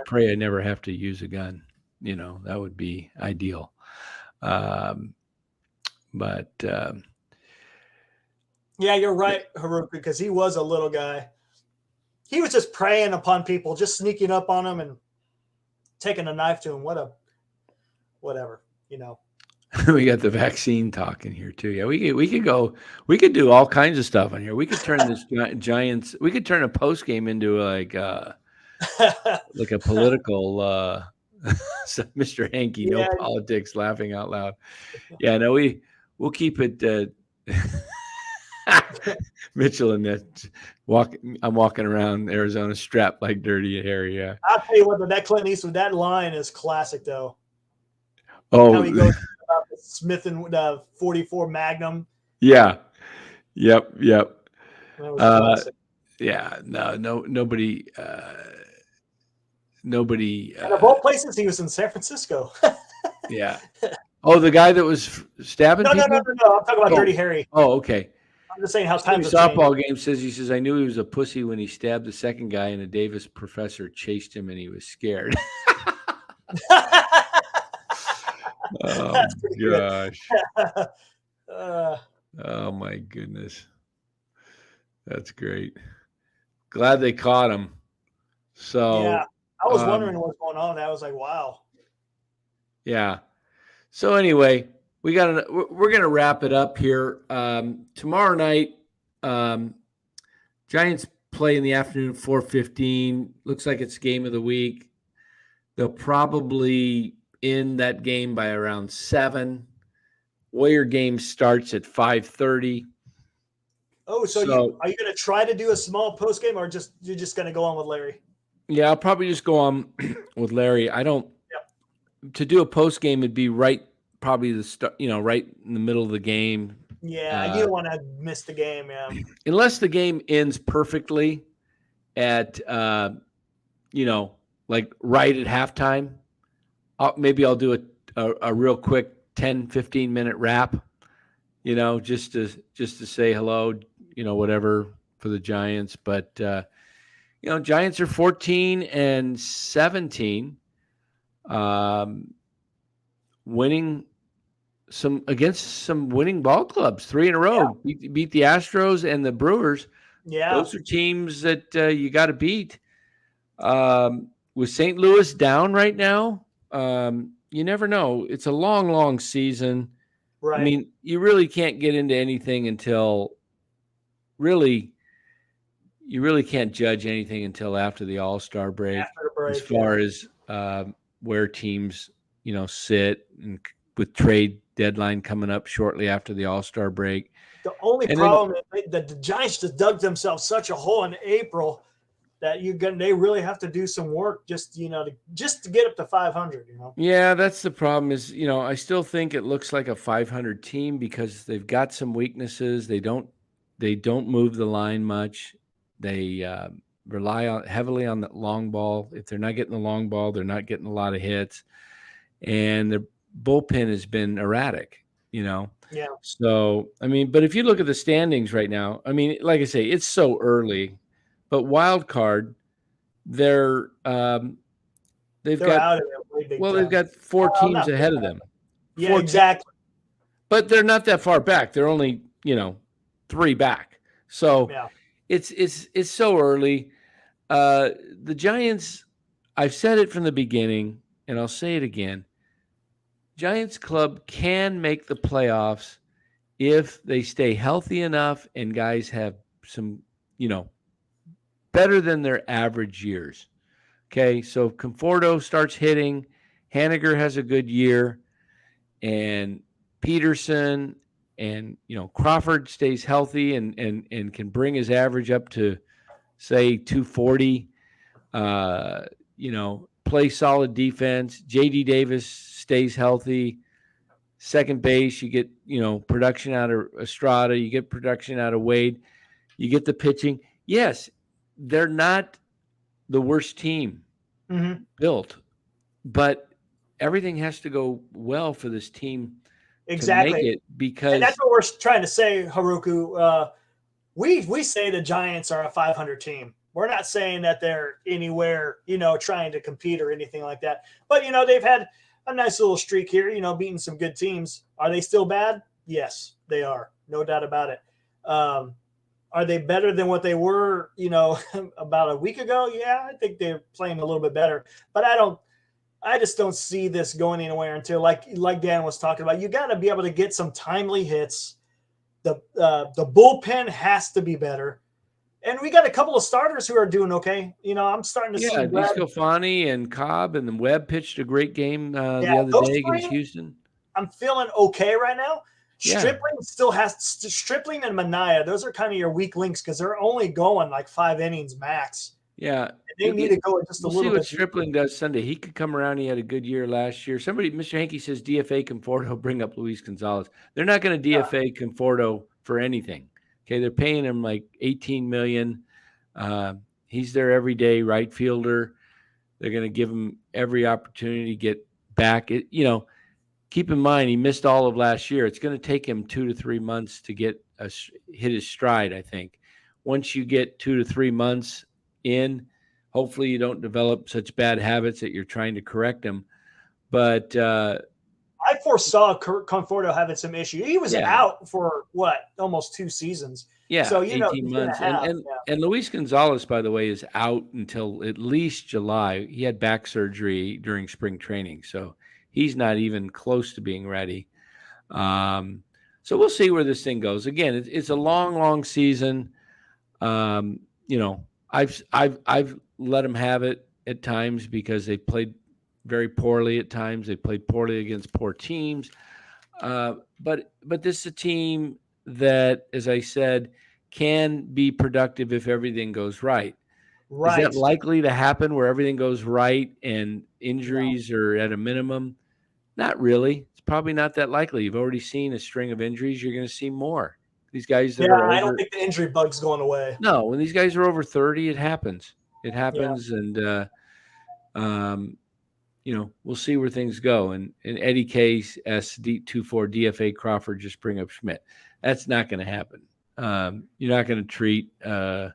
A: pray I never have to use a gun. That would be ideal. But
B: yeah, you're right, Haruka, because he was a little guy. He was just preying upon people, just sneaking up on them and taking a knife to him. Whatever.
A: We got the vaccine talking here too. Yeah, we could do all kinds of stuff on here. We could turn this Giants. We could turn a post game into like a political. Mr. Hankey, no politics, laughing out loud. Yeah, no, we'll keep it. Mitchell and that I'm walking around Arizona strapped like Dirty Harry. Yeah,
B: I'll tell you what, that Clint Eastwood, that line is classic though.
A: Oh,
B: how he goes about the Smith and 44 Magnum.
A: Yeah. Yep.
B: That was classic.
A: Yeah. No. Nobody.
B: And of all places, he was in San Francisco.
A: Yeah. Oh, the guy that was stabbing people?
B: No. I'm talking about Dirty Harry.
A: Oh, okay.
B: I'm just saying how times
A: softball game says he says I knew he was a pussy when he stabbed the second guy and a Davis professor chased him and he was scared. Oh gosh. Oh my goodness. That's great. Glad they caught him. So
B: yeah, I was wondering what's going on. I was like, wow.
A: Yeah. So anyway, we're gonna wrap it up here. Tomorrow night, Giants play in the afternoon, 4:15. Looks like it's game of the week. They'll probably end that game by around 7. Warrior game starts at 5:30.
B: Oh, so are you going to try to do a small post game, or you're just going to go on with Larry?
A: Yeah, I'll probably just go on with Larry. I don't. Yep. To do a post game would be probably the start. Right in the middle of the game.
B: Yeah, you don't want to miss the game. Yeah.
A: Unless the game ends perfectly at like right at halftime. Maybe I'll do a real quick 10, 15-minute wrap, just to say hello, whatever for the Giants. But, Giants are 14-17, winning against some winning ball clubs, 3 in a row. Yeah. Beat the Astros and the Brewers.
B: Yeah.
A: Those are teams that you got to beat. With St. Louis down right now, you never know. It's a long, long season.
B: Right.
A: I mean, you really can't get into anything until you really can't judge anything until after the All-Star break. As far as where teams, sit, and with trade deadline coming up shortly after the All-Star break.
B: The only problem is that the Giants just dug themselves such a hole in April that they really have to do some work just to get up to 500.
A: Yeah, that's the problem. Is I still think it looks like a 500 team because they've got some weaknesses. They don't move the line much. They rely heavily on the long ball. If they're not getting the long ball, they're not getting a lot of hits, and the bullpen has been erratic.
B: Yeah.
A: So, I mean, but if you look at the standings right now, I mean, like I say, it's so early, but wild card, they're they've
B: They're
A: got
B: out of it way big
A: they've
B: time.
A: got 4
B: Well,
A: teams
B: not big
A: ahead of
B: time.
A: them.
B: Yeah,
A: 4
B: exactly.
A: but they're not that far back. They're only, 3 back. So
B: Yeah.
A: it's so early. The Giants, I've said it from the beginning, and I'll say it again. Giants club can make the playoffs if they stay healthy enough and guys have some, better than their average years. Okay, so if Conforto starts hitting, Haniger has a good year, and Peterson and Crawford stays healthy and can bring his average up to say 240. Play solid defense. JD Davis stays healthy. Second base, you get production out of Estrada, you get production out of Wade, you get the pitching. Yes, they're not the worst team built, but everything has to go well for this team to make it, because
B: and that's what we're trying to say, Haruku. We say the Giants are a 500 team. We're not saying that they're anywhere, trying to compete or anything like that. But, they've had a nice little streak here, beating some good teams. Are they still bad? Yes, they are. No doubt about it. Are they better than what they were, about a week ago? Yeah, I think they're playing a little bit better. But I just don't see this going anywhere until, like Dan was talking about, you got to be able to get some timely hits. The bullpen has to be better. And we got a couple of starters who are doing okay. I'm starting to see.
A: Yeah, DeSclafani and Cobb, and then Webb pitched a great game the other day against Houston.
B: I'm feeling okay right now.
A: Yeah.
B: Stripling still has Stripling and Manaea. Those are kind of your weak links because they're only going like 5 innings max.
A: Yeah,
B: and they need to go just a little bit.
A: We'll see what Stripling does Sunday. He could come around. He had a good year last year. Mr. Hankey says DFA Conforto, bring up Luis Gonzalez. They're not going to DFA Conforto for anything. Okay, they're paying him like $18 million. He's their everyday right fielder. They're going to give him every opportunity to get back. Keep in mind he missed all of last year. It's going to take him 2 to 3 months to hit his stride. I think once you get 2 to 3 months in, hopefully you don't develop such bad habits that you're trying to correct them. But
B: I foresaw Conforto having some issue. He was out for almost 2 seasons.
A: Yeah,
B: so
A: 18 months. And Luis Gonzalez, by the way, is out until at least July. He had back surgery during spring training, so he's not even close to being ready. So we'll see where this thing goes. Again, it's a long season. I've let them have it at times because they played very poorly at times. They played poorly against poor teams. But this is a team that, as I said, can be productive if everything goes right. Is that likely to happen where everything goes right and injuries are at a minimum? Not really. It's probably not that likely. You've already seen a string of injuries. You're going to see more. These guys that are
B: I don't think the injury bug's going away.
A: No, when these guys are over 30, it happens. It happens, and we'll see where things go. And Eddie K S24 DFA Crawford, just bring up Schmidt. That's not going to happen. You're not going to treat. They're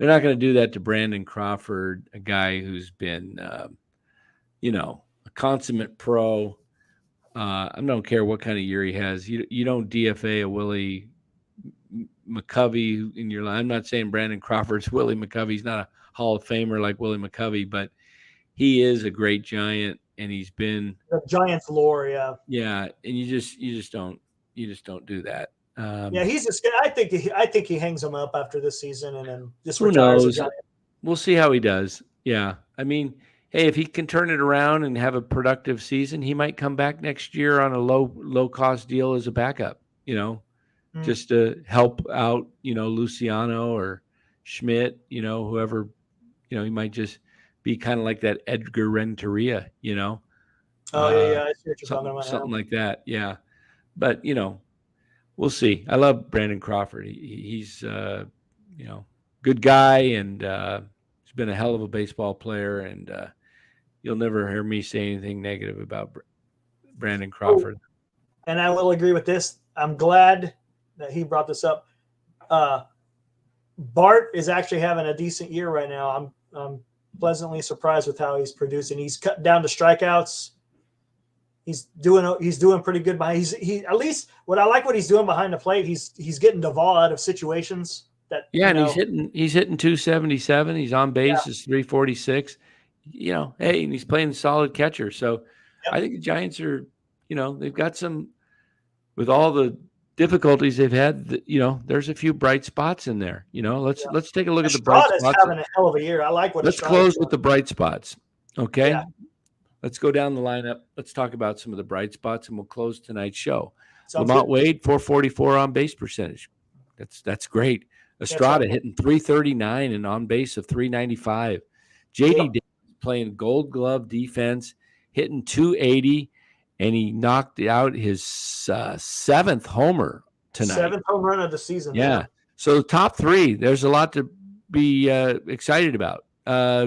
A: not going to do that to Brandon Crawford, a guy who's been, a consummate pro. I don't care what kind of year he has. You don't DFA a Willie McCovey in your line. I'm not saying Brandon Crawford's Willie McCovey. He's not a Hall of Famer like Willie McCovey, but he is a great Giant, and he's been
B: the Giants lore.
A: Yeah, and you just don't do that.
B: He's just. I think he hangs him up after this season, and then just
A: retires. Who knows? We'll see how he does. Yeah, I mean, hey, if he can turn it around and have a productive season, he might come back next year on a low cost deal as a backup. Just to help out, Luciano or Schmidt, whoever, he might just be kind of like that Edgar Renteria,
B: I see what you're talking about.
A: Something like that. Yeah. But, we'll see. I love Brandon Crawford. He's, good guy, and he's been a hell of a baseball player, and you'll never hear me say anything negative about Brandon Crawford.
B: And I will agree with this. I'm glad that he brought this up. Bart is actually having a decent year right now. I'm pleasantly surprised with how he's producing. He's cut down to strikeouts. He's doing pretty good. He at least what I like what he's doing behind the plate. He's getting Duvall out of situations that
A: and he's hitting 277. He's on base is 346. Hey, and he's playing solid catcher. So I think the Giants are, they've got some, with all the difficulties they've had, there's a few bright spots in there. Let's take a look at the bright spots.
B: Having a hell of a year. I like what.
A: Let's close with the bright spots. Okay.
B: Yeah.
A: Let's go down the lineup. Let's talk about some of the bright spots, and we'll close tonight's show.
B: Sounds
A: Lamont
B: good.
A: Wade, 444 on base percentage. That's great. Estrada hitting 339 and on base of 395. JD Davis playing Gold Glove defense, hitting 280, and he knocked out his seventh homer tonight.
B: 7th home run of the season.
A: Yeah. So the top three, there's a lot to be excited about.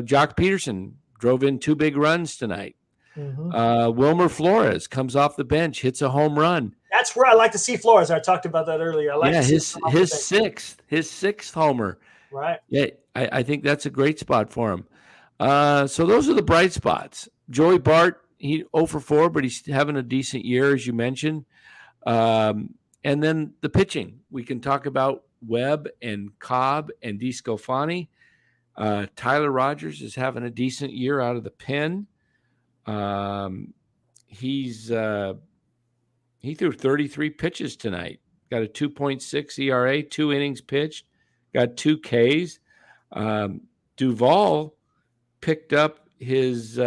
A: Jock Peterson drove in 2 big runs tonight.
B: Mm-hmm.
A: Wilmer Flores comes off the bench, hits a home run.
B: That's where I like to see Flores. I talked about that earlier. I like to see
A: his sixth homer.
B: Right.
A: Yeah, I think that's a great spot for him. So those are the bright spots. Joey Bart, he 0 for 4, but he's having a decent year, as you mentioned. And then the pitching. We can talk about Webb and Cobb and DeSclafani. Tyler Rogers is having a decent year out of the pen. He threw 33 pitches tonight. Got a 2.6 ERA, 2 innings pitched, got 2 Ks. Duvall picked up his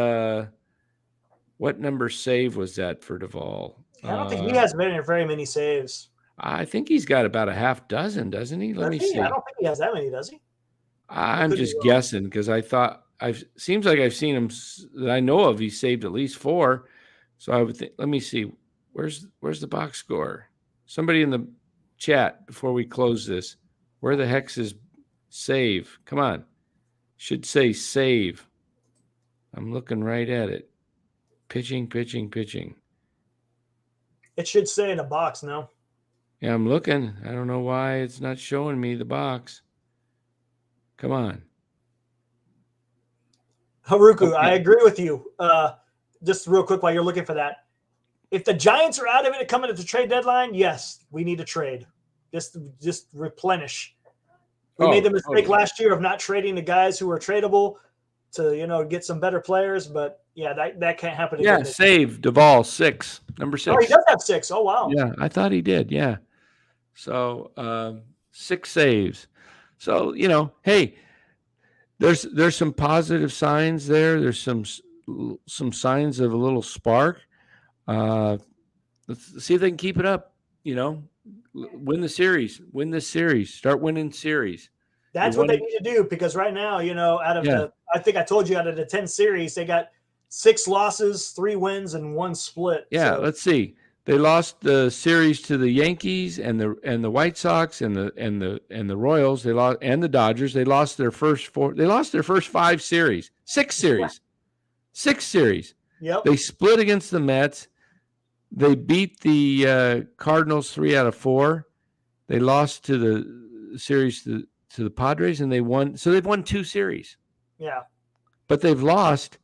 A: what number save was that for Duvall?
B: I don't think he has very many saves.
A: I think he's got about a half dozen, doesn't he? Let me see.
B: I don't think he has that many, does he?
A: I'm just guessing because I thought seems like I've seen him that I know of. He saved at least 4. So I would think, let me see. Where's the box score? Somebody in the chat before we close this. Where the heck's his save? Come on. Should say save. I'm looking right at it. Pitching.
B: It should say in a box, no?
A: Yeah, I'm looking. I don't know why it's not showing me the box. Come on.
B: Haruku, okay. I agree with you. Just real quick while you're looking for that. If the Giants are out of it coming at the trade deadline, yes, we need to trade. Just replenish. We made the mistake last year of not trading the guys who were tradable to, get some better players. But, yeah, that can't happen again.
A: Yeah, save Duvall, 6, number 6.
B: Oh, he does have 6. Oh, wow.
A: Yeah, I thought he did, yeah. So 6 saves. So, hey, there's some positive signs there. There's some signs of a little spark. Let's see if they can keep it up. Win the series. Win this series. Start winning series.
B: That's what they need to do because right now, out of I think I told you out of the 10 series, they got 6 losses, 3 wins, and 1 split.
A: Yeah, so. Let's see. They lost the series to the Yankees and the White Sox and the Royals. They lost and the Dodgers. They lost their first 4. They lost their first 5 series. 6 series. 6 series.
B: Yep.
A: They split against the Mets. They beat the Cardinals 3 out of 4. They lost to the series to the Padres, and they won. So they've won 2 series.
B: Yeah.
A: But they've lost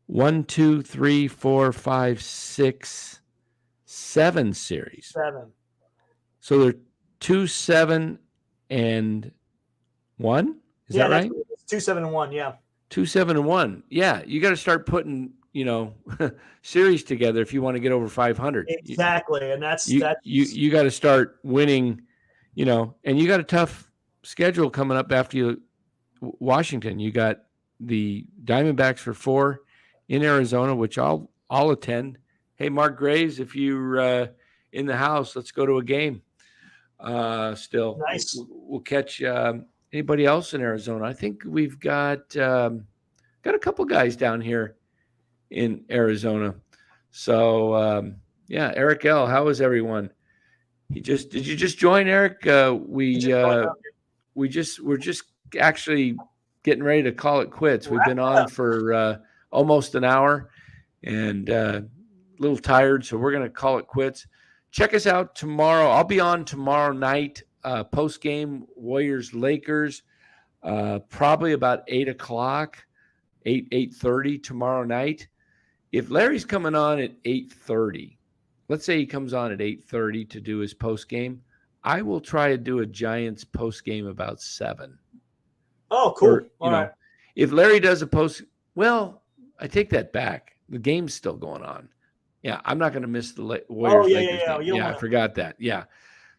A: 1, 2, 3, 4, 5, 6, 7 series.
B: 7.
A: So they're 2-7-1. Is that right?
B: 2-7-1. Yeah.
A: 2-7-1. Yeah, you got to start putting series together if you want to get over 500.
B: Exactly, and that's
A: you got to start winning. And you got a tough schedule coming up after Washington. You got the Diamondbacks for 4 in Arizona, which I'll attend. Hey, Mark Graves, if you're in the house, let's go to a game. Still,
B: nice.
A: We'll catch anybody else in Arizona. I think we've got a couple guys down here in Arizona. So Eric L., how is everyone? Did you just join, Eric? We're just actually getting ready to call it quits. We've been on for almost an hour and a little tired, so we're going to call it quits. check us out tomorrow. I'll be on tomorrow night, post game Warriors Lakers, probably about 8:00, 8:30 tomorrow night. If Larry's coming on at 8:30, let's say he comes on at 8:30 to do his post game, I will try to do a Giants post game about 7.
B: Oh, cool.
A: All right. If Larry does a post, well, I take that back. The game's still going on. Yeah, I'm not going to miss the Warriors. I forgot that. Yeah.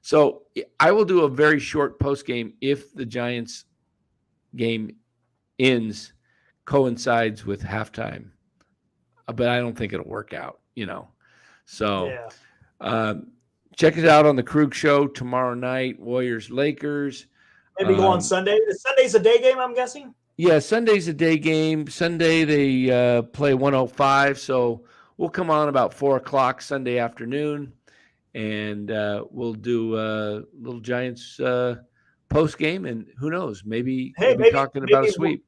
A: So I will do a very short post game if the Giants game coincides with halftime. But I don't think it'll work out, So check it out on the Krug Show tomorrow night, Warriors Lakers.
B: Maybe go on Sunday. Sunday's a day game, I'm guessing?
A: Yeah, Sunday's a day game. Sunday they play 105, so we'll come on about 4:00 Sunday afternoon, and we'll do a little Giants post game, and who knows, maybe we'll be talking about a sweep.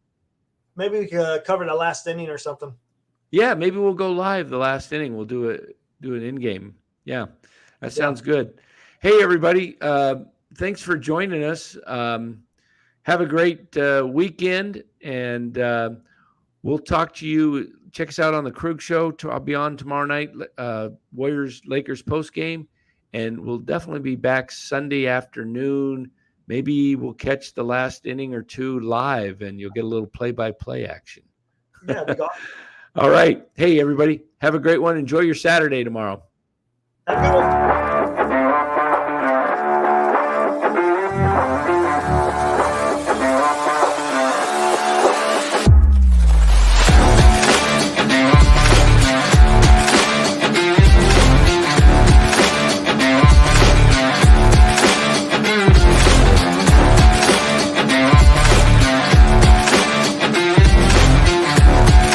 B: Maybe we could cover the last inning or something.
A: Yeah, maybe we'll go live the last inning. We'll do an in game. Yeah, that sounds good. Hey, everybody. Thanks for joining us. Have a great weekend, and we'll talk to you. Check us out on the Krug Show. I'll be on tomorrow night, Warriors Lakers post game, and we'll definitely be back Sunday afternoon. Maybe we'll catch the last inning or two live, and you'll get a little play-by-play action.
B: Yeah, we got it.
A: All right. Hey, everybody. Have a great one. Enjoy your Saturday tomorrow.
B: Have a good one.